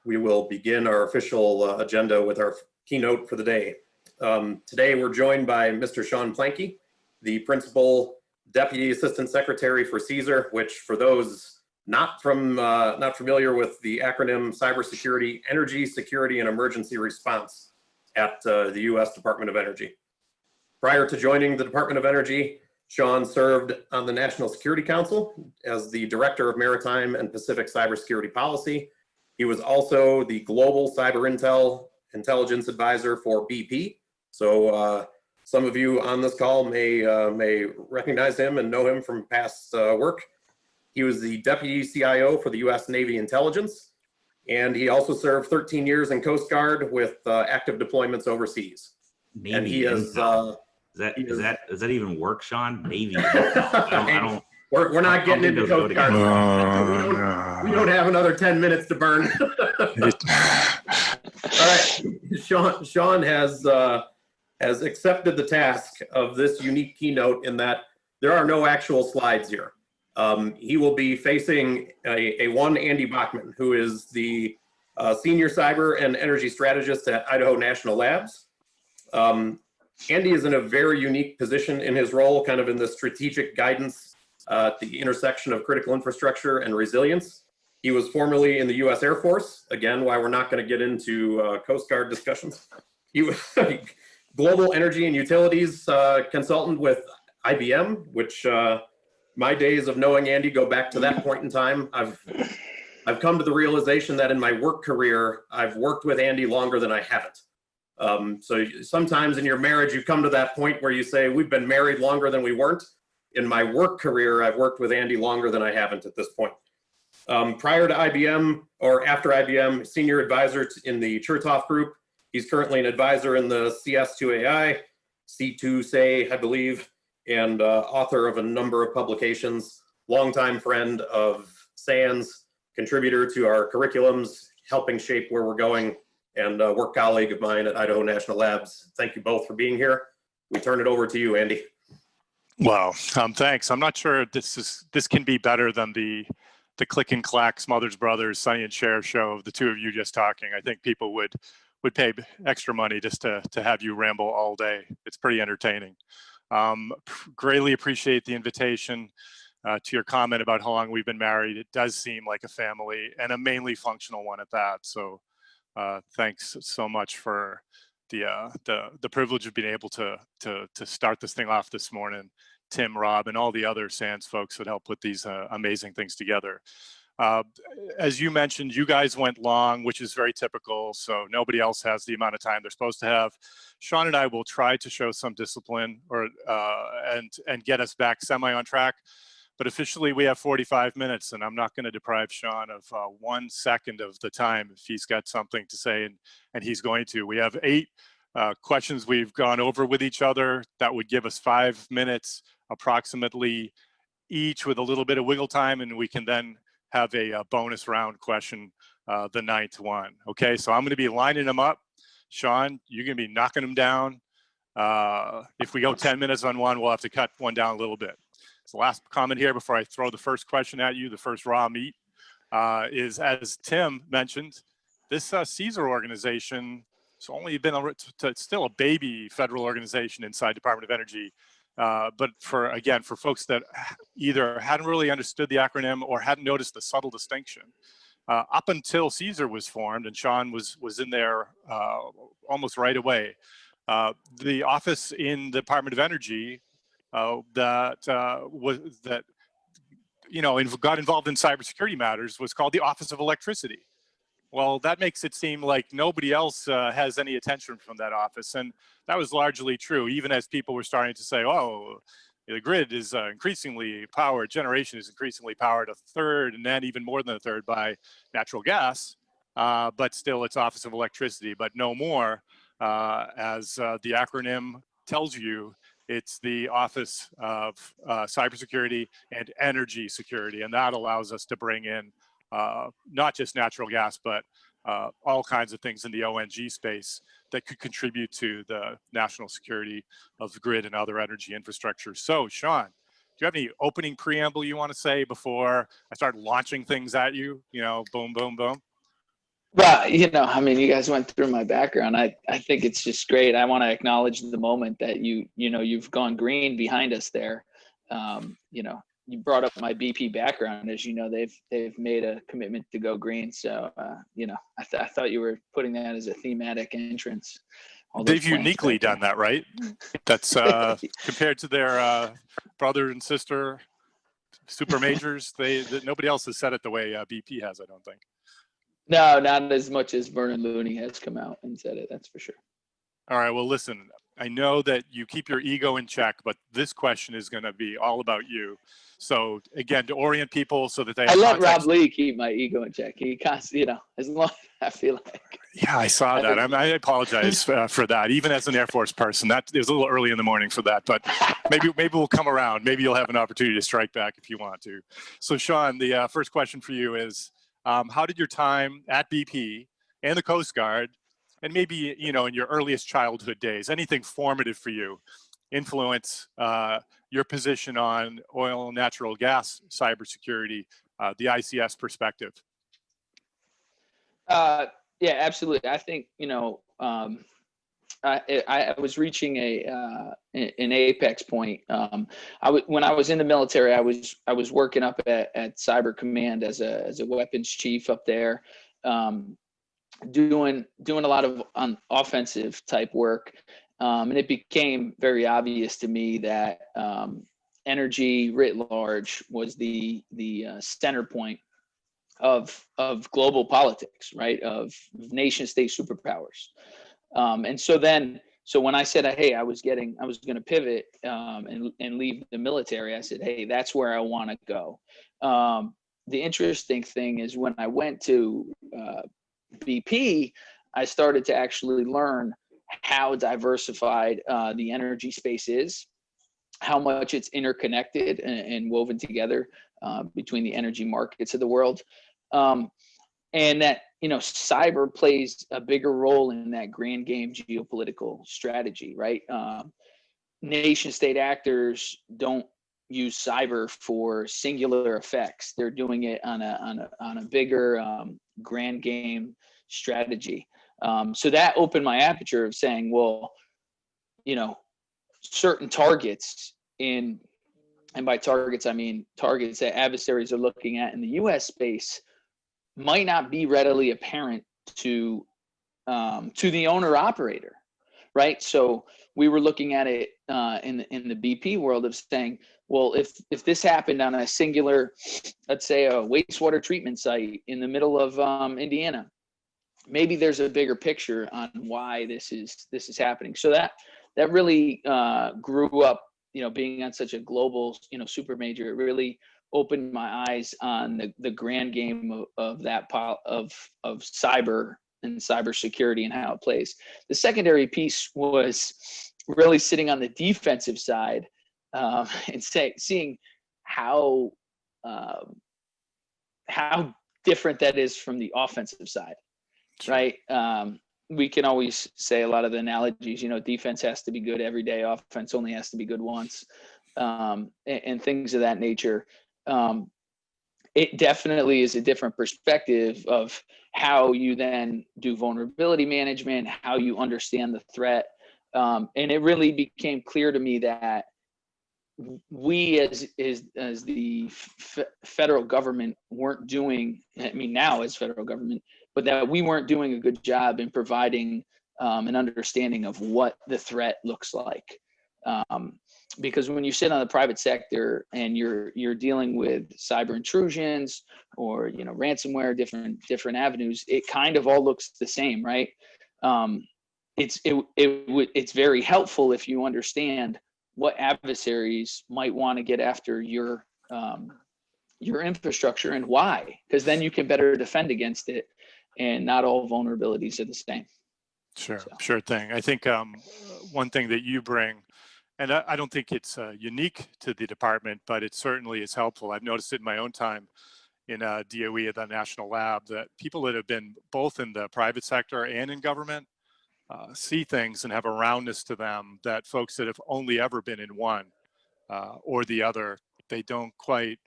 we will begin our official agenda with our keynote for the day. Today we're joined by Mr. Sean Plankey, the Principal Deputy Assistant Secretary for CESER, which for those not familiar with the acronym Cybersecurity, Energy, Security, and Emergency Response at the U.S. Department of Energy. Prior to joining the Department of Energy, Sean served on the National Security Council as the Director of Maritime and Pacific Cybersecurity Policy. He was also the Global Cyber Intelligence Advisor for BP. So some of you on this call may recognize him and know him from past work. He was the Deputy CIO for the U.S. Navy Intelligence, and he also served 13 years in Coast Guard with active deployments overseas. Navy and he is does that even work, Sean? Navy. We're not getting into Coast Guard. We don't have another 10 minutes to burn. All right, Sean has accepted the task of this unique keynote in that there are no actual slides here. He will be facing a one Andy Bachman, who is the Senior Cyber and Energy Strategist at Idaho National Labs. Andy is in a very unique position in his role, kind of in the strategic guidance at the intersection of critical infrastructure and resilience. He was formerly in the U.S. Air Force, again, why we're not going to get into Coast Guard discussions. He was a global energy and utilities consultant with IBM, which my days of knowing Andy go back to that point in time. I've come to the realization that in my work career, I've worked with Andy longer than I haven't. So sometimes in your marriage, you come to that point where you say, we've been married longer than we weren't. In my work career, I've worked with Andy longer than I haven't at this point. Prior to IBM, or after IBM, senior advisor in the Chertoff Group. He's currently an advisor in the CS2AI, C2SAY, I believe, and author of a number of publications, longtime friend of SANS, contributor to our curriculums, helping shape where we're going, and a work colleague of mine at Idaho National Labs. Thank you both for being here. We turn it over to you, Andy. Well, thanks. I'm not sure this can be better than the click and clack Smothers Brothers, Sonny and Cher show of the two of you just talking. I think people would pay extra money just to have you ramble all day. It's pretty entertaining. Greatly appreciate the invitation. To your comment about how long we've been married, it does seem like a family, and a mainly functional one at that. So thanks so much for the privilege of being able to start this thing off this morning. Tim, Rob, and all the other SANS folks that help put these amazing things together. As you mentioned, you guys went long, which is very typical, so nobody else has the amount of time they're supposed to have. Sean and I will try to show some discipline and get us back semi on track, but officially we have 45 minutes, and I'm not going to deprive Sean of 1 second of the time if he's got something to say, and he's going to. We have 8 questions we've gone over with each other. That would give us 5 minutes approximately each, with a little bit of wiggle time, and we can then have a bonus round question, the 9th one. Okay, so I'm going to be lining them up. Sean, you're going to be knocking them down. If we go 10 minutes on one, we'll have to cut one down a little bit. So last comment here before I throw the first question at you, the first raw meat, is, as Tim mentioned, this CESER organization, it's only been it's still a baby federal organization inside Department of Energy. But for folks that either hadn't really understood the acronym or hadn't noticed the subtle distinction, up until CESER was formed, and Sean was in there almost right away, the office in the Department of Energy that got involved in cybersecurity matters was called the Office of Electricity. Well, that makes it seem like nobody else has any attention from that office. And that was largely true, even as people were starting to say, oh, the grid is increasingly powered, generation is increasingly powered, a third, and then even more than a third by natural gas, but still it's Office of Electricity, but no more. As the acronym tells you, it's the Office of Cybersecurity and Energy Security, and that allows us to bring in not just natural gas, but all kinds of things in the ONG space that could contribute to the national security of the grid and other energy infrastructure. So, Sean, do you have any opening preamble you want to say before I start launching things at you? You know, boom, boom, boom. Well, I mean, you guys went through my background. I think it's just great. I want to acknowledge the moment that you've gone green behind us there. You brought up my BP background. As you know, they've made a commitment to go green. So, I thought you were putting that as a thematic entrance. They've uniquely done that, right? That's compared to their brother and sister super majors. Nobody else has said it the way BP has, I don't think. No, not as much as Vernon Looney has come out and said it. That's for sure. All right. Well, listen, I know that you keep your ego in check, but this question is going to be all about you. So again, to orient people so that they have I let context. Rob Lee keep my ego in check. He constantly, as long as I feel like. Yeah, I saw that. I apologize for that. Even as an Air Force person, that it was a little early in the morning for that, but maybe we'll come around. Maybe you'll have an opportunity to strike back if you want to. So Sean, the first question for you is, how did your time at BP and the Coast Guard, and maybe, in your earliest childhood days, anything formative for you, influence your position on oil and natural gas cybersecurity, the ICS perspective? Yeah, absolutely. I think, I was reaching an apex point. When I was in the military, I was working up at Cyber Command as a weapons chief up there, doing a lot of offensive type work, and it became very obvious to me that energy writ large was the center point of global politics, right? Of nation state superpowers. And so when I said, hey, I was going to pivot and leave the military, I said, hey, that's where I want to go. The interesting thing is when I went to BP, I started to actually learn how diversified the energy space is, how much it's interconnected and woven together between the energy markets of the world. And that, cyber plays a bigger role in that grand game geopolitical strategy, right? Nation state actors don't use cyber for singular effects. They're doing it on a bigger grand game strategy. So that opened my aperture of saying, well, certain targets and by targets, I mean targets that adversaries are looking at in the U.S. space might not be readily apparent to the owner operator, right? So we were looking at it in the BP world of saying, well, if this happened on a singular, let's say a wastewater treatment site in the middle of Indiana, maybe there's a bigger picture on why this is happening. So that really grew up, being on such a global, super major. It really opened my eyes on the grand game of cyber and cybersecurity and how it plays. The secondary piece was really sitting on the defensive side and seeing how different that is from the offensive side, right? We can always say a lot of the analogies, defense has to be good every day, offense only has to be good once, and things of that nature. It definitely is a different perspective of how you then do vulnerability management, how you understand the threat. And it really became clear to me that we as the federal government weren't doing, now as federal government, but that we weren't doing a good job in providing an understanding of what the threat looks like. Because when you sit on the private sector and you're dealing with cyber intrusions or ransomware, different avenues, it kind of all looks the same, right? It's very helpful if you understand what adversaries might want to get after your infrastructure and why, because then you can better defend against it, and not all vulnerabilities are the same. Sure thing. I think one thing that you bring, and I don't think it's unique to the department, but it certainly is helpful. I've noticed it in my own time in DOE at the National Lab, that people that have been both in the private sector and in government see things and have a roundness to them that folks that have only ever been in one or the other, they don't quite,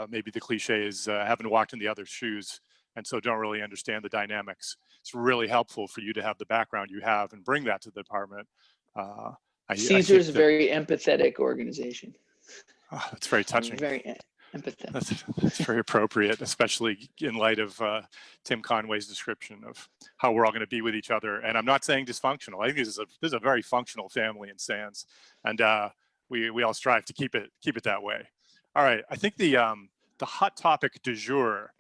maybe the cliche is haven't walked in the other's shoes and so don't really understand the dynamics. It's really helpful for you to have the background you have and bring that to the department. CESER is a very empathetic organization. That's very touching. Very empathetic. That's very appropriate, especially in light of Tim Conway's description of how we're all going to be with each other. And I'm not saying dysfunctional. I think this is a very functional family in SANS, and we all strive to keep it that way. All right, I think the hot topic du jour,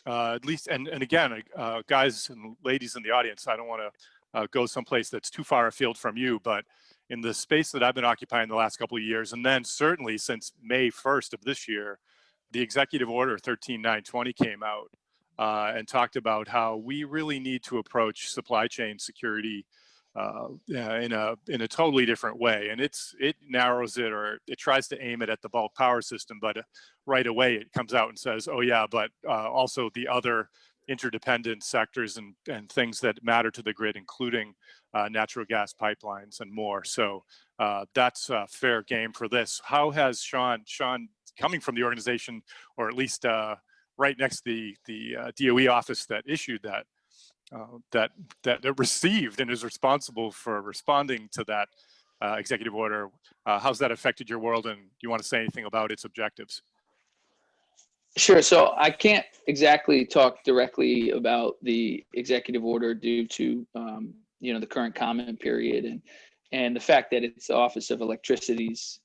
at least, and again, guys and ladies in the audience, I don't want to go someplace that's too far afield from you, but in the space that I've been occupying the last couple of years, and then certainly since May 1st of this year, the executive order 13920 came out and talked about how we really need to approach supply chain security in a totally different way. And it narrows it, or it tries to aim it at the bulk power system, but right away it comes out and says, oh yeah, but also the other interdependent sectors and things that matter to the grid, including natural gas pipelines and more. So that's fair game for this. How has Sean, coming from the organization, or at least right next to the DOE office that issued that, that received and is responsible for responding to that executive order, how's that affected your world, and do you want to say anything about its objectives? Sure. So I can't exactly talk directly about the executive order due to the current comment period and the fact that it's the Office of Electricity's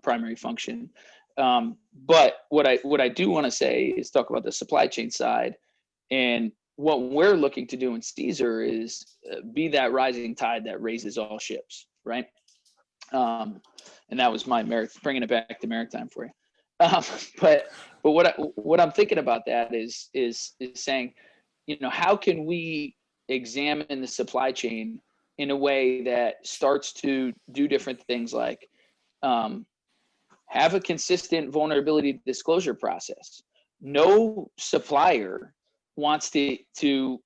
primary function. But what I do want to say is talk about the supply chain side, and what we're looking to do in CESER is be that rising tide that raises all ships, right? And that was my bringing it back to maritime for you. But what I'm thinking about that is saying, how can we examine the supply chain in a way that starts to do different things, like have a consistent vulnerability disclosure process. No supplier wants to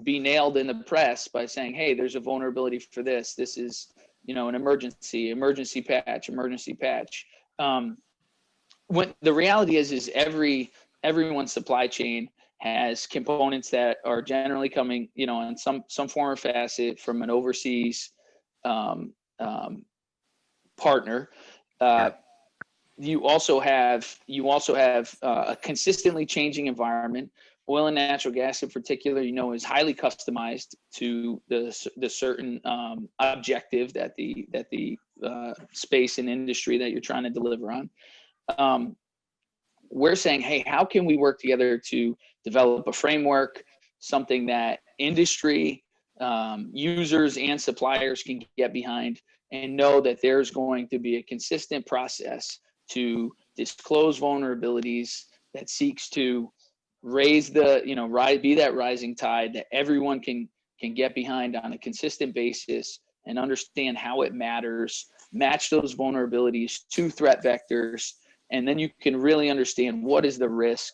be nailed in the press by saying, hey, there's a vulnerability for this. This is, an emergency patch. When the reality is everyone's supply chain has components that are generally coming, in some form or facet from an overseas partner. You also have a consistently changing environment. Oil and natural gas, in particular, is highly customized to the certain objective that the space and industry that you're trying to deliver on. We're saying, hey, how can we work together to develop a framework, something that industry, users, and suppliers can get behind, and know that there's going to be a consistent process to disclose vulnerabilities that seeks to raise be that rising tide that everyone can get behind on a consistent basis and understand how it matters, match those vulnerabilities to threat vectors, and then you can really understand what is the risk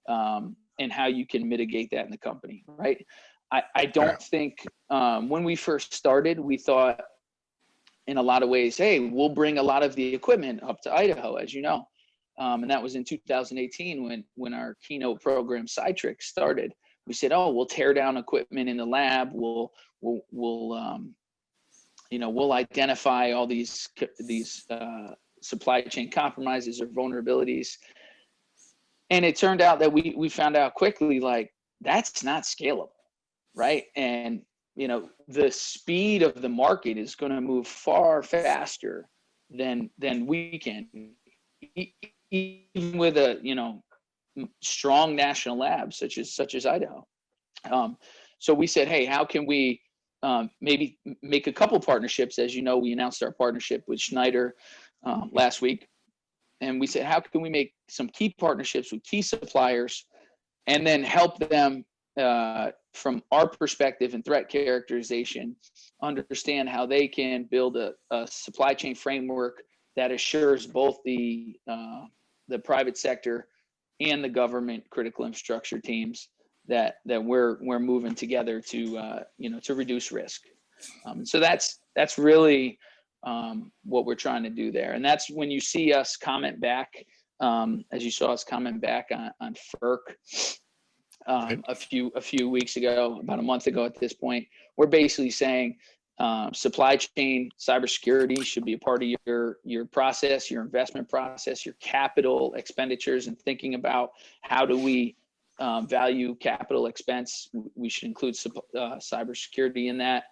and how you can mitigate that in the company, right? I don't think when we first started, we thought in a lot of ways, hey, we'll bring a lot of the equipment up to Idaho, as you know. And that was in 2018 when our Keynote program Cytrix started. We said, oh, we'll tear down equipment in the lab. We'll identify all these supply chain compromises or vulnerabilities. And it turned out that we found out quickly, like, that's not scalable, right? And the speed of the market is going to move far faster than we can, even with a strong national lab such as Idaho. So we said, hey, how can we maybe make a couple partnerships? As you know, we announced our partnership with Schneider last week, and we said, how can we make some key partnerships with key suppliers, and then help them from our perspective and threat characterization, understand how they can build a supply chain framework that assures both the private sector and the government critical infrastructure teams that we're moving together to reduce risk. So that's really what we're trying to do there, and that's when you see us comment back, as you saw us comment back on FERC. a few weeks ago, about a month ago at this point. We're basically saying supply chain cybersecurity should be a part of your process, your investment process, your capital expenditures, and thinking about how do we value capital expense. We should include cybersecurity in that.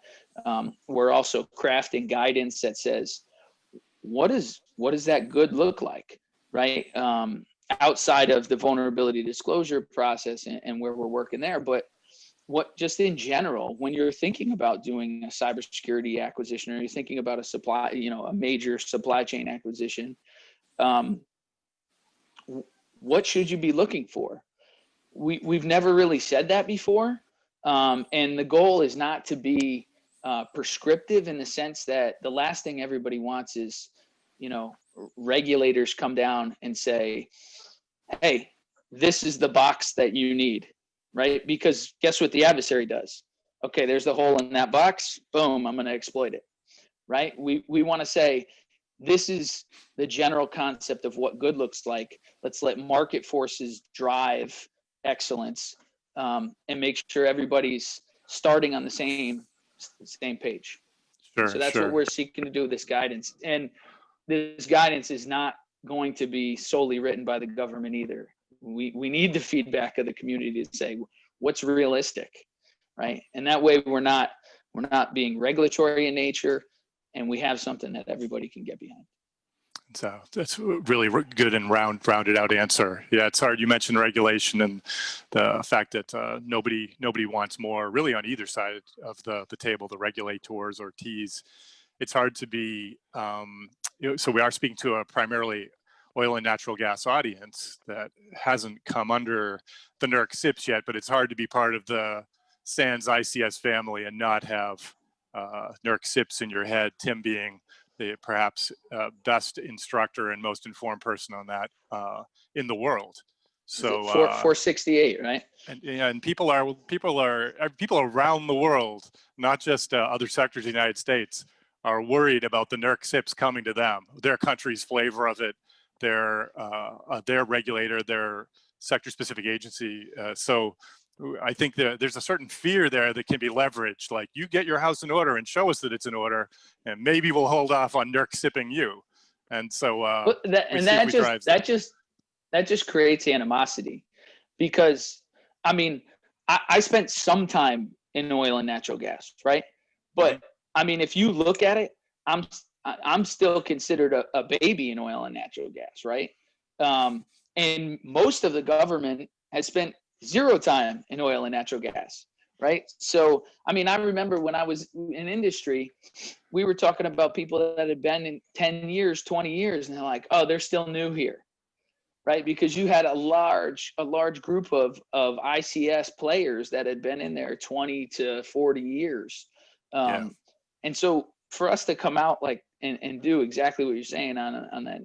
We're also crafting guidance that says, what does that good look like, right? Outside of the vulnerability disclosure process and where we're working there, but what just in general, when you're thinking about doing a cybersecurity acquisition, or you're thinking about a major supply chain acquisition, what should you be looking for? We've never really said that before. And the goal is not to be prescriptive in the sense that the last thing everybody wants is, regulators come down and say, hey, this is the box that you need, right? Because guess what the adversary does? Okay, there's the hole in that box. Boom, I'm going to exploit it, right? We want to say, this is the general concept of what good looks like. Let's let market forces drive excellence, and make sure everybody's starting on the same page. Sure, so that's sure. what we're seeking to do with this guidance. And this guidance is not going to be solely written by the government either. We need the feedback of the community to say what's realistic, right? And that way we're not being regulatory in nature, and we have something that everybody can get behind. So that's a really good and rounded out answer. Yeah, it's hard. You mentioned regulation and the fact that nobody wants more, really, on either side of the table, the regulators or T's. It's hard to be, so we are speaking to a primarily oil and natural gas audience that hasn't come under the NERC SIPs yet, but it's hard to be part of the SANS ICS family and not have NERC SIPs in your head, Tim being the perhaps best instructor and most informed person on that in the world. So 468, right? And people around the world, not just other sectors of the United States, are worried about the NERC SIPs coming to them, their country's flavor of it, their regulator, their sector-specific agency. So I think that there's a certain fear there that can be leveraged. Like, you get your house in order and show us that it's in order, and maybe we'll hold off on NERC sipping you. And so that just creates animosity, because I mean, I spent some time in oil and natural gas, right? But I mean, if you look at it, I'm still considered a baby in oil and natural gas, right? And most of the government has spent zero time in oil and natural gas, right? So, I mean, I remember when I was in industry, we were talking about people that had been in 10 years, 20 years, and they're like, oh, they're still new here, right? Because you had a large group of ICS players that had been in there 20 to 40 years. And so for us to come out like and do exactly what you're saying on that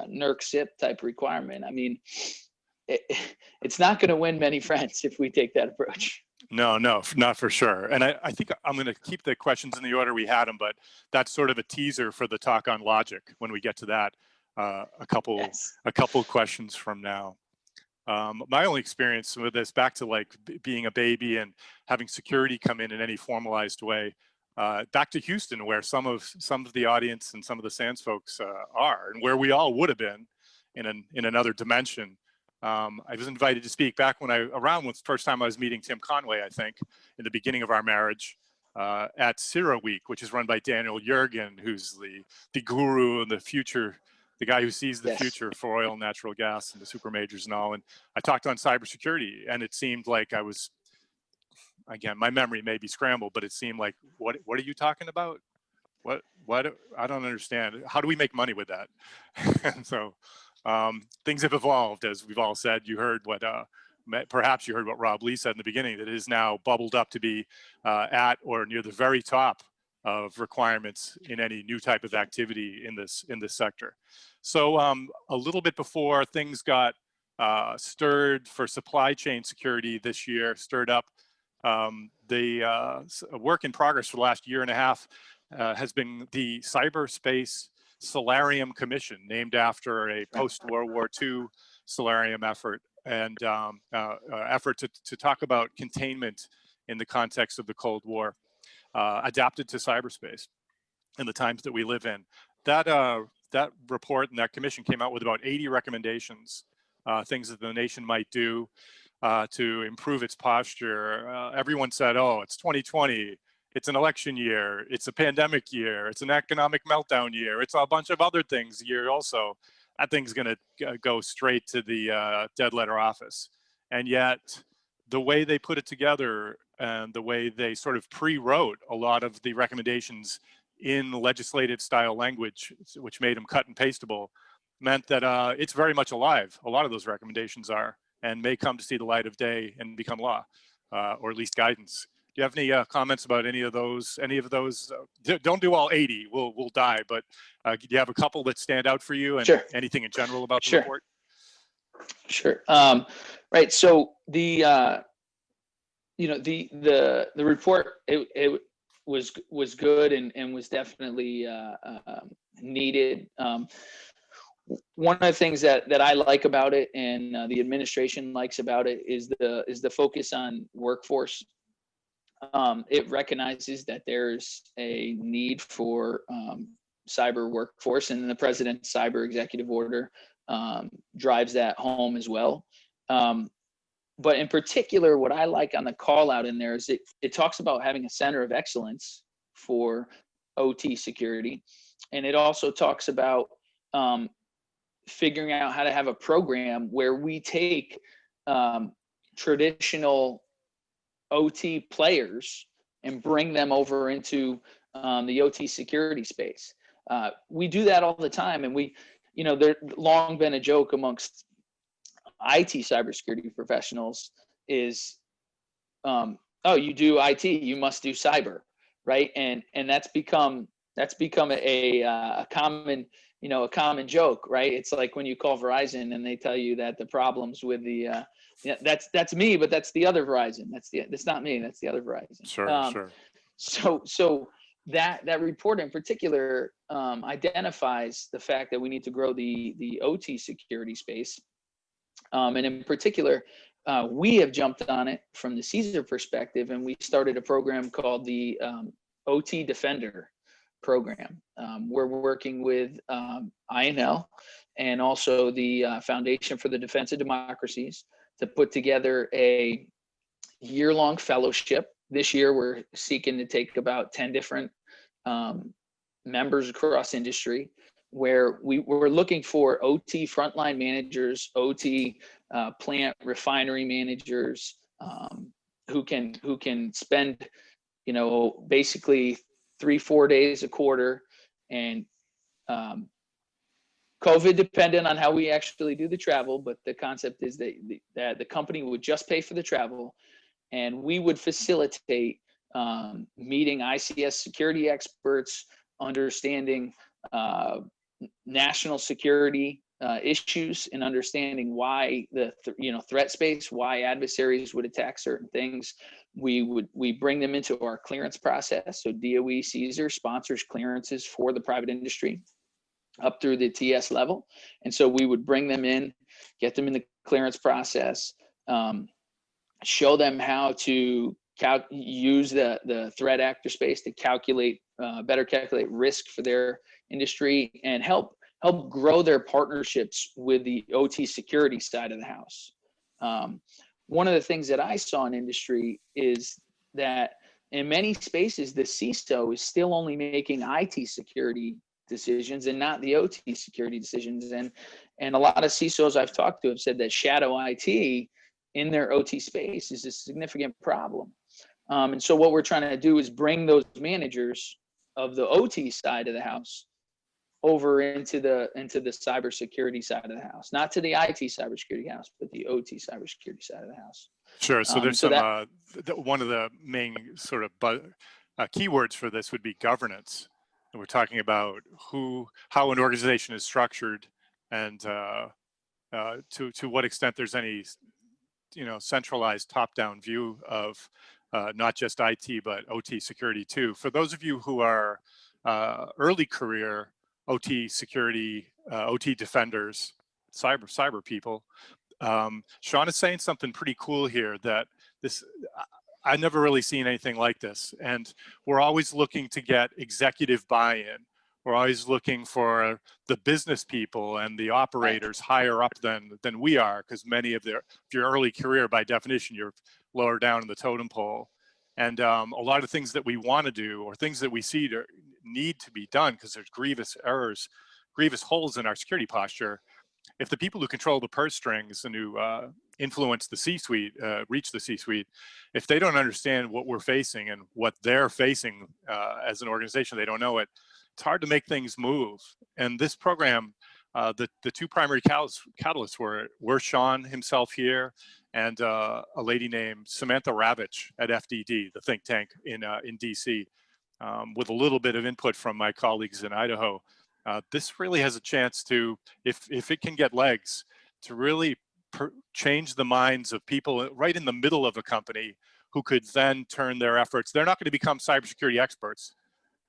NERC SIP type requirement, I mean, it's not going to win many friends if we take that approach. No, not for sure. And I think I'm going to keep the questions in the order we had them, but that's sort of a teaser for the talk on logic when we get to that a couple questions from now. My only experience with this, back to like being a baby and having security come in any formalized way, back to Houston, where some of the audience and some of the SANS folks are, and where we all would have been in another dimension. I was invited to speak back when the first time I was meeting Tim Conway, I think, in the beginning of our marriage, at CESER Week, which is run by Daniel Yergin, who's the guru and the guy who sees the future for oil and natural gas and the super majors and all. And I talked on cybersecurity, and it seemed like I was, again, my memory may be scrambled, but it seemed like, what are you talking about? What, I don't understand. How do we make money with that? And so things have evolved, as we've all said. You heard perhaps you heard what Rob Lee said in the beginning, that it is now bubbled up to be at or near the very top of requirements in any new type of activity in this sector. So a little bit before things got stirred for supply chain security this year, stirred up, the work in progress for the last year and a half has been the Cyberspace Solarium Commission, named after a post-World War II solarium effort effort to talk about containment in the context of the Cold War, adapted to cyberspace in the times that we live in. That report and that commission came out with about 80 recommendations, things that the nation might do to improve its posture. Everyone said, oh, it's 2020. It's an election year. It's a pandemic year. It's an economic meltdown year. It's a bunch of other things year also. That thing's going to go straight to the dead letter office. And yet, the way they put it together and the way they sort of pre-wrote a lot of the recommendations in legislative style language, which made them cut and pastable, meant that it's very much alive. A lot of those recommendations are, and may come to see the light of day and become law, or at least guidance. Do you have any comments about any of those? Don't do all 80, we'll die, but do you have a couple that stand out for you, and Sure. anything in general about the Sure. report? Sure. Right. So the the report, it was good and was definitely needed. One of the things that I like about it, and the administration likes about it, is the focus on workforce. It recognizes that there's a need for cyber workforce, and the president's cyber executive order drives that home as well. But in particular, what I like on the call out in there is it talks about having a center of excellence for OT security. And it also talks about figuring out how to have a program where we take traditional OT players and bring them over into the OT security space. We do that all the time, and there's long been a joke amongst IT cybersecurity professionals is, oh, you do IT, you must do cyber, right? And that's become a common joke, right? It's like when you call Verizon and they tell you that the problems with the that's me, but that's the other Verizon. That's not me. That's the other Verizon. Sure. So that report in particular identifies the fact that we need to grow the OT security space. And in particular, we have jumped on it from the CESER perspective, and we started a program called the OT Defender program. We're working with INL and also the Foundation for the Defense of Democracies to put together a year-long fellowship. This year, we're seeking to take about 10 different members across industry, where we're looking for OT frontline managers, OT plant refinery managers, who can spend, basically 3-4 days a quarter, and COVID dependent on how we actually do the travel, but the concept is that the company would just pay for the travel, and we would facilitate meeting ICS security experts, understanding national security issues, and understanding why the threat space, why adversaries would attack certain things. We bring them into our clearance process. So DOE CESER sponsors clearances for the private industry up through the TS level, and so we would bring them in, get them in the clearance process, show them how to use the threat actor space to better calculate risk for their industry, and help grow their partnerships with the OT security side of the house. One of the things that I saw in industry is that in many spaces, the CISO is still only making IT security decisions and not the OT security decisions. And a lot of CISOs I've talked to have said that shadow IT in their OT space is a significant problem. And so what we're trying to do is bring those managers of the OT side of the house over into the cybersecurity side of the house, not to the IT cybersecurity house, but the OT cybersecurity side of the house. Sure. So there's one of the main sort of keywords for this would be governance. And we're talking about how an organization is structured, and to what extent there's any centralized top-down view of not just IT but OT security too. For those of you who are early career OT security, OT defenders, cyber people, Sean is saying something pretty cool here that I've never really seen anything like this. And we're always looking to get executive buy-in. We're always looking for the business people and the operators higher up than we are, because many of your early career, by definition, you're lower down in the totem pole. And a lot of things that we want to do, or things that we see need to be done because there's grievous errors, grievous holes in our security posture. If the people who control the purse strings and who influence the C-suite, reach the C-suite, if they don't understand what we're facing and what they're facing as an organization, they don't know it, it's hard to make things move. And this program, the two primary catalysts were Sean himself here and a lady named Samantha Ravitch at FDD, the think tank in DC, with a little bit of input from my colleagues in Idaho. This really has a chance to, if it can get legs, to really change the minds of people right in the middle of a company who could then turn their efforts. They're not going to become cybersecurity experts.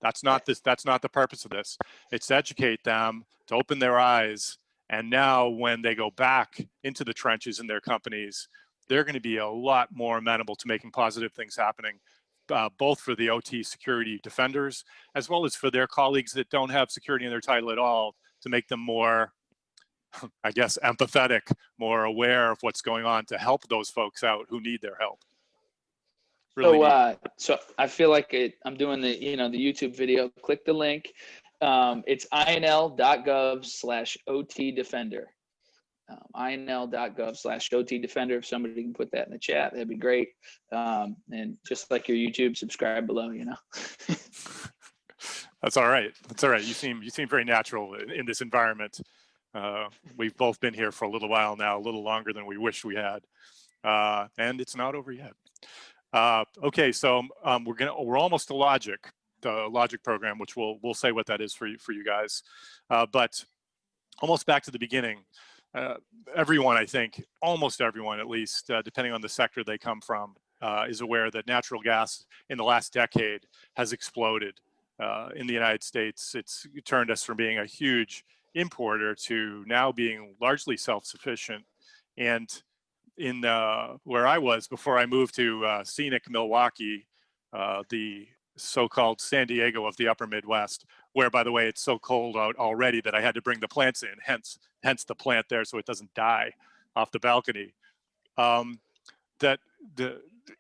That's not the purpose of this. It's to educate them, to open their eyes. And now when they go back into the trenches in their companies, they're going to be a lot more amenable to making positive things happening, both for the OT security defenders, as well as for their colleagues that don't have security in their title at all, to make them more, I guess, empathetic, more aware of what's going on, to help those folks out who need their help. Really so I feel like I'm doing the YouTube video. Click the link. It's inl.gov/OT defender. inl.gov/OT defender. If somebody can put that in the chat, that'd be great. And just like your YouTube, subscribe below. That's all right. That's all right. You seem very natural in this environment. We've both been here for a little while now, a little longer than we wish we had, and it's not over yet. Okay, so we're almost to LOGIIC, the LOGIIC program, which we'll say what that is for you guys. But almost back to the beginning. Everyone, I think, almost everyone at least, depending on the sector they come from, is aware that natural gas in the last decade has exploded in the United States. It's turned us from being a huge importer to now being largely self-sufficient. And in where I was before I moved to scenic Milwaukee, the so-called San Diego of the upper Midwest, where, by the way, it's so cold out already that I had to bring the plants in, hence the plant there so it doesn't die off the balcony.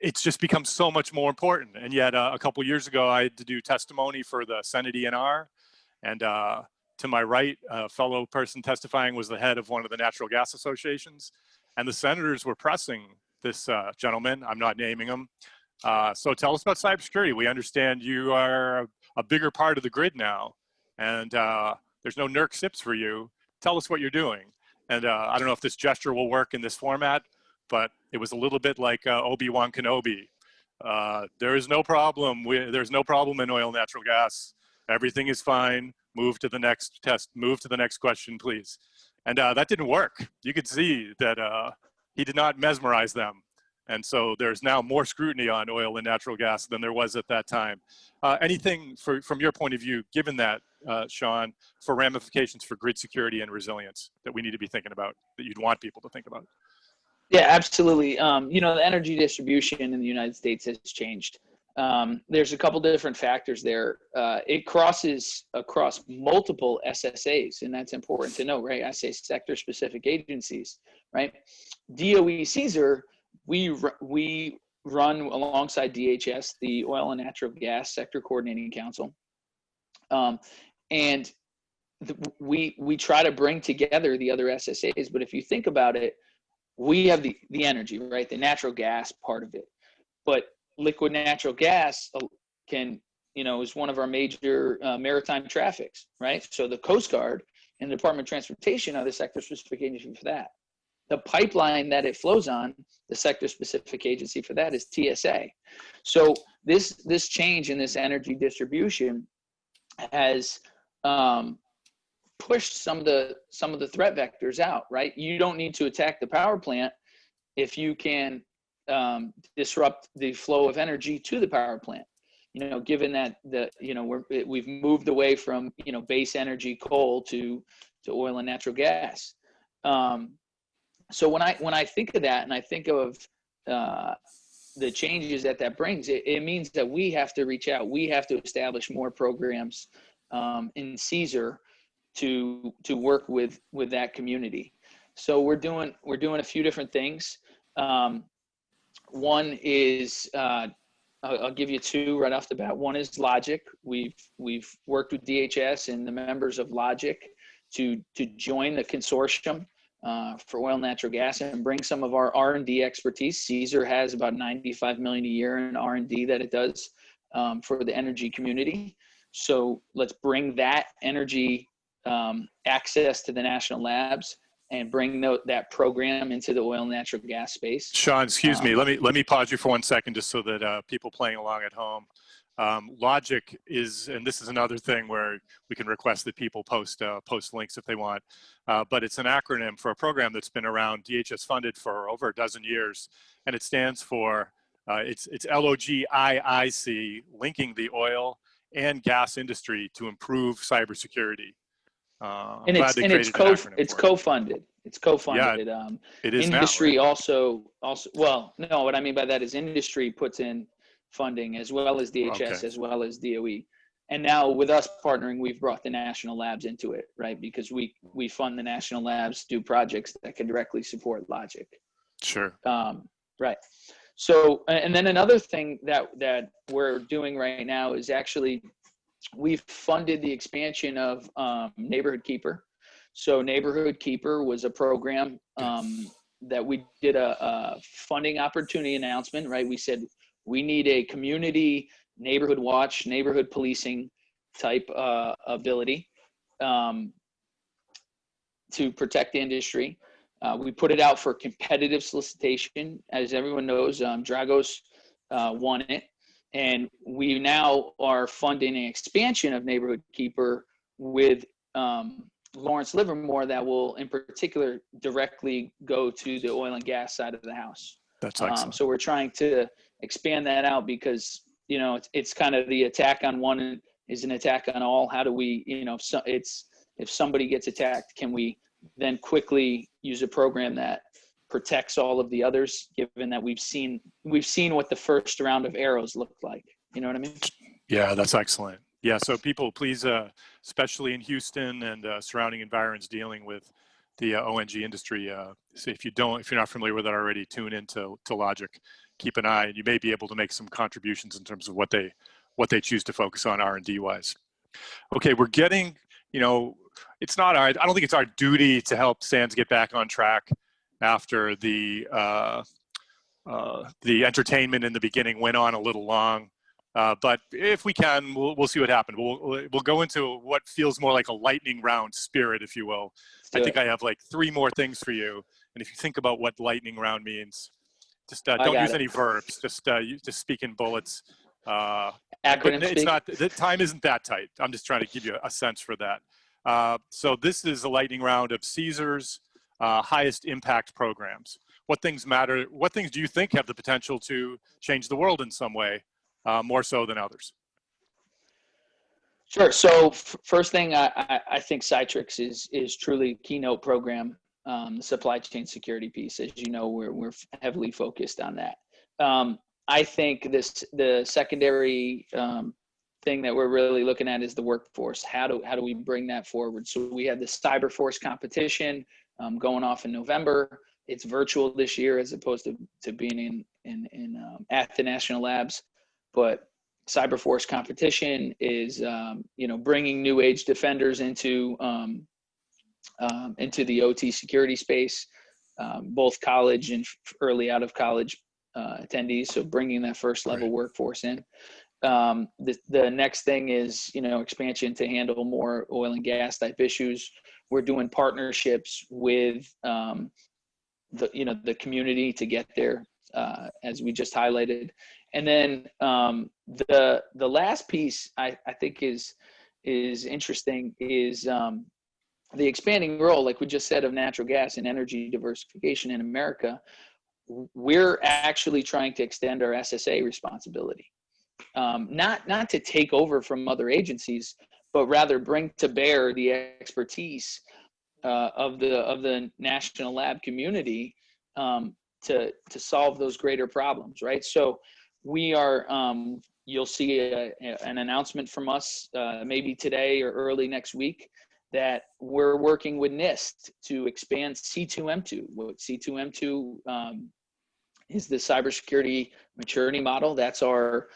It's just become so much more important. And yet a couple years ago, I had to do testimony for the Senate ENR, and to my right, a fellow person testifying was the head of one of the natural gas associations. And the senators were pressing this gentleman, I'm not naming him. So tell us about cybersecurity. We understand you are a bigger part of the grid now, and there's no NERC SIPs for you. Tell us what you're doing. And I don't know if this gesture will work in this format, but it was a little bit like Obi-Wan Kenobi. There is no problem. There's no problem in oil and natural gas. Everything is fine. Move to the next test. Move to the next question, please. And that didn't work. You could see that he did not mesmerize them. And so there's now more scrutiny on oil and natural gas than there was at that time. Anything from your point of view, given that, Sean, for ramifications for grid security and resilience that we need to be thinking about, that you'd want people to think about? Yeah, absolutely. The energy distribution in the United States has changed. There's a couple different factors there. It crosses across multiple SSAs, and that's important to know, right? I say sector-specific agencies, right? DOE CESER, we run alongside DHS, the Oil and Natural Gas Sector Coordinating Council, and we try to bring together the other SSAs. But if you think about it, we have the energy, right? The natural gas part of it, but liquid natural gas is one of our major maritime traffics, right? So the Coast Guard and the Department of Transportation are the sector-specific agency for that. The pipeline that it flows on, the sector-specific agency for that is TSA. So this change in this energy distribution has pushed some of the threat vectors out, right? You don't need to attack the power plant if you can disrupt the flow of energy to the power plant. Given that we've moved away from base energy coal to oil and natural gas. So when I think of that, and I think of the changes that brings, it means that we have to reach out. We have to establish more programs in CESER to work with that community. So we're doing a few different things. One is I'll give you two right off the bat. One is LOGIIC. We've worked with DHS and the members of LOGIIC to join the consortium for oil and natural gas and bring some of our R&D expertise. CESER has about $95 million a year in R&D that it does for the energy community. So let's bring that energy access to the national labs and bring that program into the oil and natural gas space. Sean, excuse me. Let me pause you for 1 second, just so that people playing along at home. LOGIIC is, and this is another thing where we can request that people post links if they want. But it's an acronym for a program that's been around, DHS funded for over a dozen years, and it stands for it's LOGIIC, linking the oil and gas industry to improve cybersecurity. And it's co-funded. It's co-funded. Yeah, it is industry now, right? also, well, no, what I mean by that is industry puts in funding as well as DHS, Okay. as well as DOE. And now with us partnering, we've brought the national labs into it, right? Because we fund the national labs to do projects that can directly support LOGIIC. Sure. Right. So, and then another thing that we're doing right now is actually we've funded the expansion of Neighborhood Keeper. So Neighborhood Keeper was a program that we did a funding opportunity announcement, right? We said we need a community neighborhood watch, neighborhood policing type ability to protect the industry. We put it out for competitive solicitation. As everyone knows, Dragos won it. And we now are funding an expansion of Neighborhood Keeper with Lawrence Livermore that will in particular directly go to the oil and gas side of the house. That's excellent. So we're trying to expand that out because, you know, it's kind of the attack on one is an attack on all. How do we, you know, if somebody gets attacked, can we then quickly use a program that protects all of the others, given that we've seen what the first round of arrows looked like. You know what I mean? Yeah, that's excellent. Yeah, so people, please, especially in Houston and surrounding environs dealing with the ONG industry, so if you're not familiar with it already, tune into LOGIIC. Keep an eye, and you may be able to make some contributions in terms of what they choose to focus on R&D wise. Okay, we're getting, you know, I don't think it's our duty to help SANS get back on track after the entertainment in the beginning went on a little long. But if we can, we'll see what happens. We'll go into what feels more like a lightning round spirit, if you will. I think I have like 3 more things for you. And if you think about what lightning round means, just don't use any verbs. Just speak in bullets. Acronym it's not, the time isn't that tight. I'm just trying to give you a sense for that. So this is a lightning round of CESER's highest impact programs. What things matter? What things do you think have the potential to change the world in some way, more so than others? Sure. So first thing, I think Citrix is truly a Keynote program, the supply chain security piece. As you know, we're heavily focused on that. I think the secondary thing that we're really looking at is the workforce. How do we bring that forward? So we had the Cyberforce competition going off in November. It's virtual this year as opposed to being in at the national labs. But Cyberforce competition is bringing new age defenders into the OT security space, both college and early out of college attendees. So bringing that first level workforce in. The next thing is, expansion to handle more oil and gas type issues. We're doing partnerships with the community to get there, as we just highlighted. And then the last piece I think is interesting is the expanding role, like we just said, of natural gas and energy diversification in America. We're actually trying to extend our SSA responsibility, not to take over from other agencies, but rather bring to bear the expertise of the national lab community to solve those greater problems, right? So we are, you'll see an announcement from us maybe today or early next week that we're working with NIST to expand C2M2. What C2M2 is the cybersecurity maturity model. That's our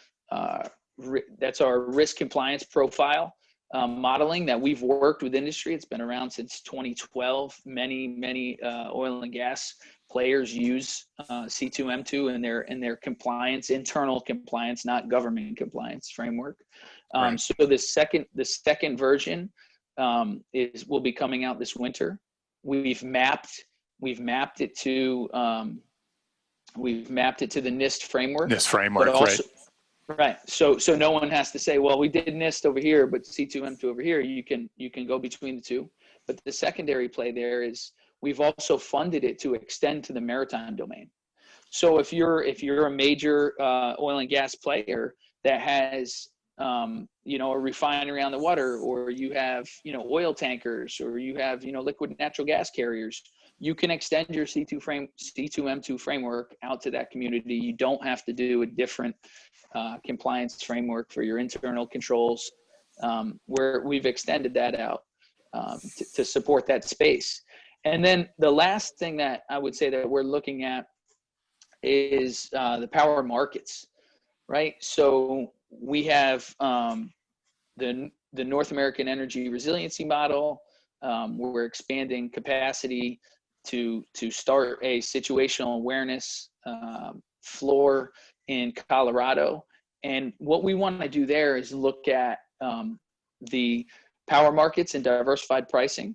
risk compliance profile modeling that we've worked with industry. It's been around since 2012. Many oil and gas players use C2M2 in their compliance, internal compliance, not government compliance framework. Right. So the second version will be coming out this winter. We've mapped it to the NIST framework. NIST framework, but also, right? Right. So no one has to say, well, we did NIST over here, but C2M2 over here. You can go between the two. But the secondary play there is we've also funded it to extend to the maritime domain. So if you're a major oil and gas player that has a refinery on the water, or you have oil tankers, or you have liquid natural gas carriers, you can extend your C2M2 framework out to that community. You don't have to do a different compliance framework for your internal controls, where we've extended that out to support that space. And then the last thing that I would say that we're looking at is the power markets, right? So we have the North American Energy Resiliency Model. We're expanding capacity to start a situational awareness floor in Colorado. And what we want to do there is look at the power markets and diversified pricing,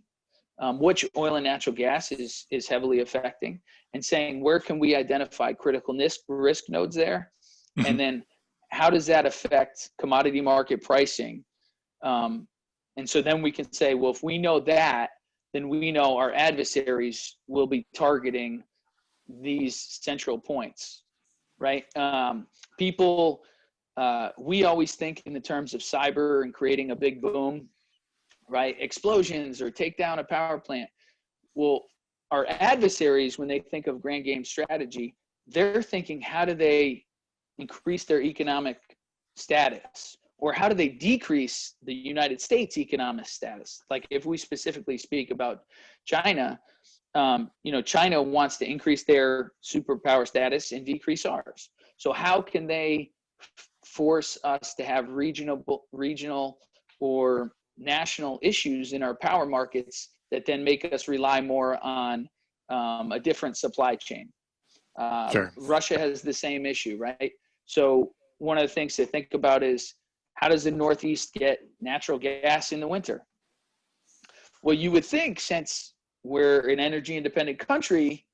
which oil and natural gas is heavily affecting, and saying, where can we identify critical risk nodes there? Mm-hmm. And then how does that affect commodity market pricing? And so then we can say, well, if we know that, then we know our adversaries will be targeting these central points, right? We always think in the terms of cyber and creating a big boom, right? Explosions or take down a power plant. Well, our adversaries, when they think of grand game strategy, they're thinking, how do they increase their economic status? Or how do they decrease the United States economic status? Like if we specifically speak about China, China wants to increase their superpower status and decrease ours. So how can they force us to have regional or national issues in our power markets that then make us rely more on a different supply chain? Sure. Russia has the same issue, right? So one of the things to think about is, how does the Northeast get natural gas in the winter? Well, you would think, since we're an energy independent country,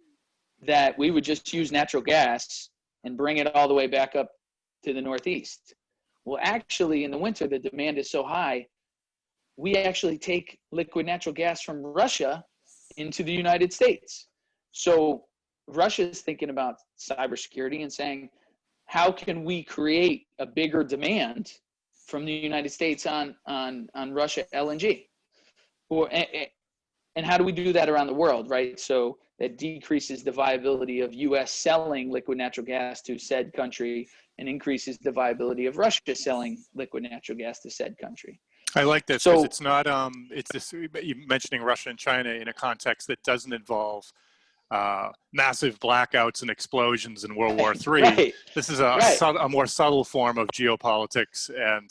that we would just use natural gas and bring it all the way back up to the Northeast. Well, actually, in the winter, the demand is so high, we actually take liquid natural gas from Russia into the United States. So Russia is thinking about cybersecurity and saying, how can we create a bigger demand from the United States on Russia LNG? And how do we do that around the world, right? So that decreases the viability of US selling liquid natural gas to said country and increases the viability of Russia selling liquid natural gas to said country. I like this because it's not, it's this, you mentioning Russia and China in a context that doesn't involve massive blackouts and explosions in World War III. Right. This is a more subtle form of geopolitics and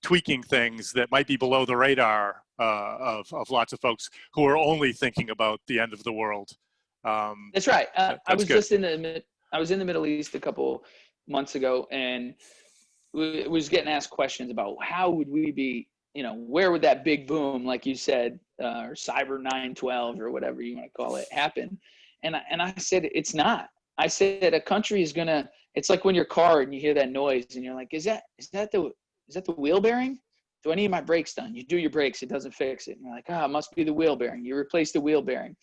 tweaking things that might be below the radar of lots of folks who are only thinking about the end of the world. That's right. I was good. just in the Middle East a couple months ago, and was getting asked questions about how would we be, where would that big boom, like you said, or Cyber 9/12 or whatever you want to call it, happen? And I said, it's not. I said, a country is gonna. It's like when your car and you hear that noise and you're like, is that the wheel bearing? Do I need my brakes done? You do your brakes, it doesn't fix it. And you're like, it must be the wheel bearing. You replace the wheel bearing.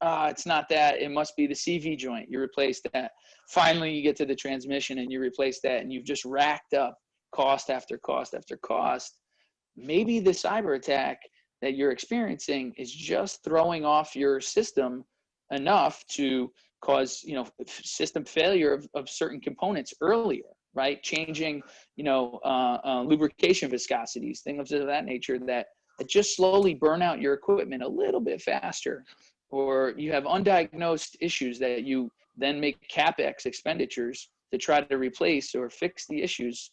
It's not that. It must be the CV joint. You replace that. Finally, you get to the transmission and you replace that, and you've just racked up cost after cost after cost. Maybe the cyber attack that you're experiencing is just throwing off your system enough to cause, you know, system failure of certain components earlier, right? Changing, you know, lubrication viscosities, things of that nature that just slowly burn out your equipment a little bit faster. Or you have undiagnosed issues that you then make CapEx expenditures to try to replace or fix the issues.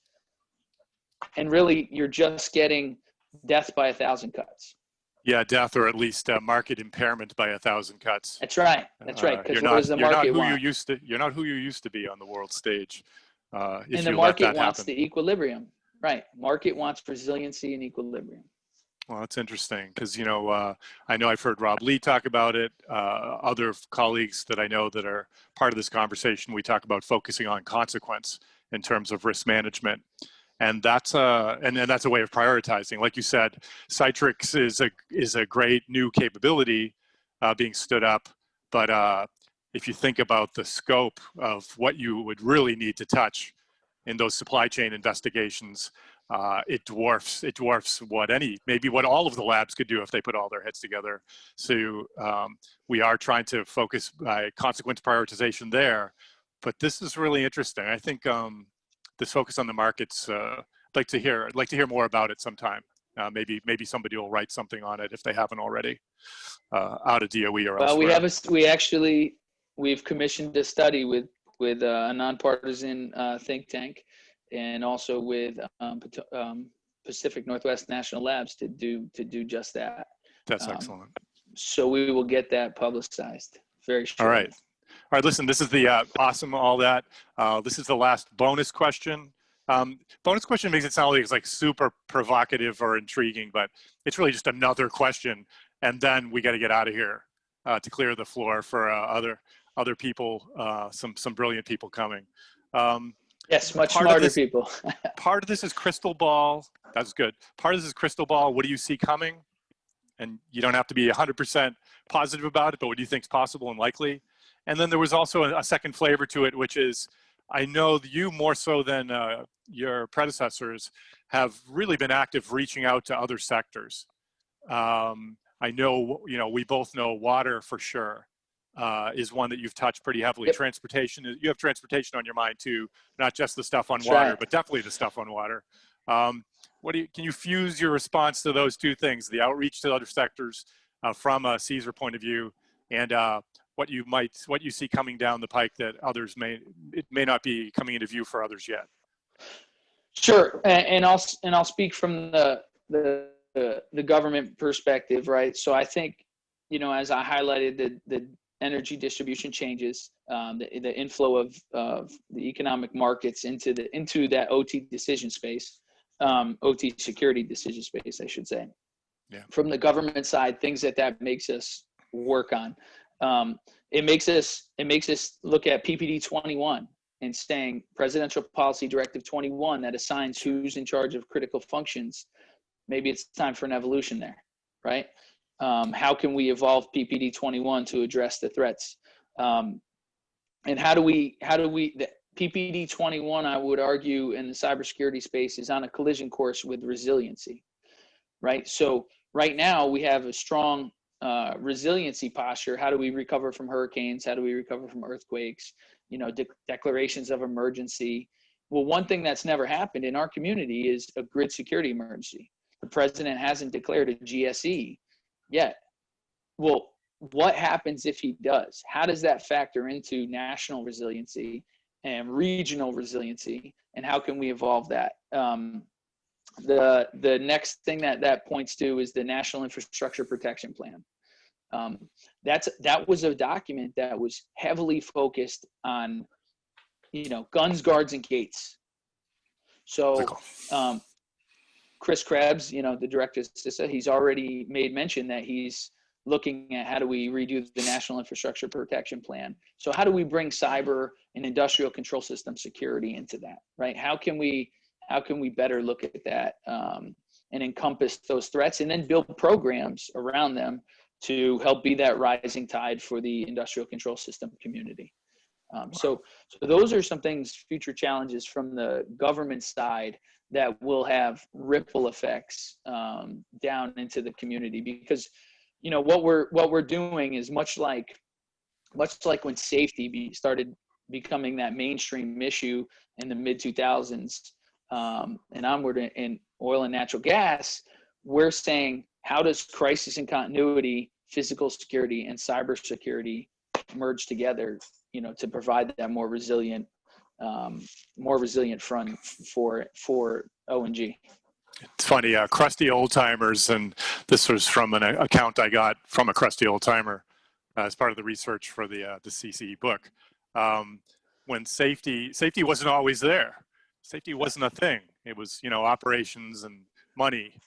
And really, you're just getting death by 1,000 cuts. Yeah, death, or at least market impairment by 1,000 cuts. That's right. That's right. Because what does the market want? You're not who you used to be on the world stage. And the market wants the equilibrium. Right. Market wants resiliency and equilibrium. Well, that's interesting because, you know, I know I've heard Rob Lee talk about it. Other colleagues that I know that are part of this conversation, we talk about focusing on consequence in terms of risk management. And that's a way of prioritizing. Like you said, Citrix is a great new capability being stood up. But if you think about the scope of what you would really need to touch in those supply chain investigations, it dwarfs maybe what all of the labs could do if they put all their heads together. So we are trying to focus by consequence prioritization there. But this is really interesting. I think this focus on the markets, I'd like to hear more about it sometime. Maybe somebody will write something on it if they haven't already, out of DOE or elsewhere. Well, we've commissioned a study with a nonpartisan think tank, and also with Pacific Northwest National Labs to do just that. That's excellent. So we will get that publicized very shortly. All right. All right, listen, this is the awesome, all that. This is the last bonus question. Bonus question makes it sound like it's like super provocative or intriguing, but it's really just another question. And then we got to get out of here to clear the floor for other people, some brilliant people coming. Yes, much smarter people. Part of this is crystal ball. That's good. Part of this is crystal ball. What do you see coming? And you don't have to be 100% positive about it, but what do you think is possible and likely? And then there was also a second flavor to it, which is, I know that you more so than your predecessors have really been active reaching out to other sectors. I know, you know, we both know water for sure is one that you've touched pretty heavily. Yep. Transportation, you have transportation on your mind too, not just the stuff on water, but definitely the stuff on water. Can you fuse your response to those two things, the outreach to other sectors from a CESER point of view, and what you see coming down the pike that others may not be coming into view for others yet? Sure, and I'll speak from the government perspective, right? So I think, you know, as I highlighted the energy distribution changes, the inflow of the economic markets into that OT decision space, OT security decision space, I should say. Yeah. From the government side, things that makes us work on. It makes us look at PPD 21 and saying Presidential Policy Directive 21 that assigns who's in charge of critical functions. Maybe it's time for an evolution there, right? How can we evolve PPD 21 to address the threats? And how do we the PPD 21, I would argue, in the cybersecurity space is on a collision course with resiliency, right? So right now we have a strong resiliency posture. How do we recover from hurricanes? How do we recover from earthquakes? You know, declarations of emergency. Well, one thing that's never happened in our community is a grid security emergency. The president hasn't declared a GSE yet. Well, what happens if he does? How does that factor into national resiliency and regional resiliency? And how can we evolve that? The next thing that points to is the National Infrastructure Protection Plan. That was a document that was heavily focused on, you know, guns, guards, and gates. So Chris Krebs, you know, the director of CISA, he's already made mention that he's looking at how do we redo the National Infrastructure Protection Plan. So how do we bring cyber and industrial control system security into that, right? How can we better look at that and encompass those threats, and then build programs around them to help be that rising tide for the industrial control system community. So those are some things, future challenges from the government side that will have ripple effects down into the community. Because, you know, what we're doing is much like when safety started becoming that mainstream issue in the mid 2000s and onward in oil and natural gas. We're saying, how does crisis and continuity, physical security, and cybersecurity merge together, you know, to provide that more resilient front for ONG. It's funny, crusty old timers, and this was from an account I got from a crusty old timer as part of the research for the CCE book. When safety wasn't always there. Safety wasn't a thing. It was, you know, operations and money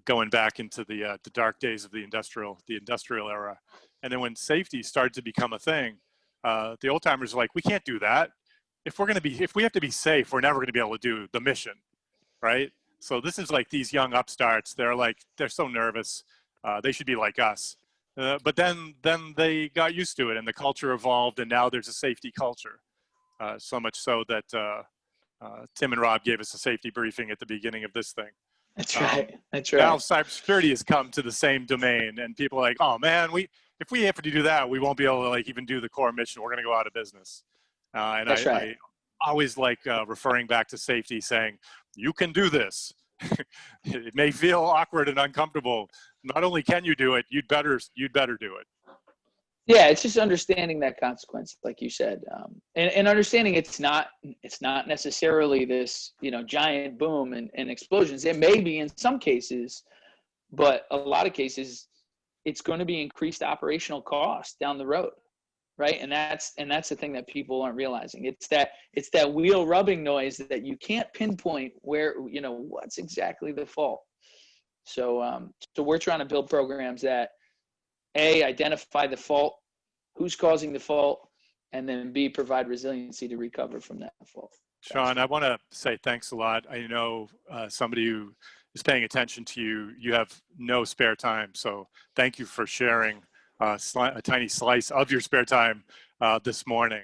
going back into the dark days of the industrial era. And then when safety started to become a thing, the old timers were like, we can't do that. If we have to be safe, we're never going to be able to do the mission, right? So this is like these young upstarts. They're so nervous. They should be like us. But then they got used to it, and the culture evolved, and now there's a safety culture. So much so that Tim and Rob gave us a safety briefing at the beginning of this thing. That's right. That's right. Now cybersecurity has come to the same domain, and people are like, oh man, if we have to do that, we won't be able to like even do the core mission. We're going to go out of business. And That's right. I always like referring back to safety, saying, you can do this. It may feel awkward and uncomfortable. Not only can you do it, you'd better do it. Yeah, it's just understanding that consequence, like you said, and understanding it's not necessarily this, you know, giant boom and explosions. It may be in some cases, but a lot of cases, it's going to be increased operational costs down the road, right? And that's the thing that people aren't realizing. It's that wheel rubbing noise that you can't pinpoint where, you know, what's exactly the fault. So we're trying to build programs that A, identify the fault, who's causing the fault, and then B, provide resiliency to recover from that fault. Sean, I want to say thanks a lot. I know somebody who is paying attention to you, you have no spare time. So thank you for sharing a tiny slice of your spare time this morning.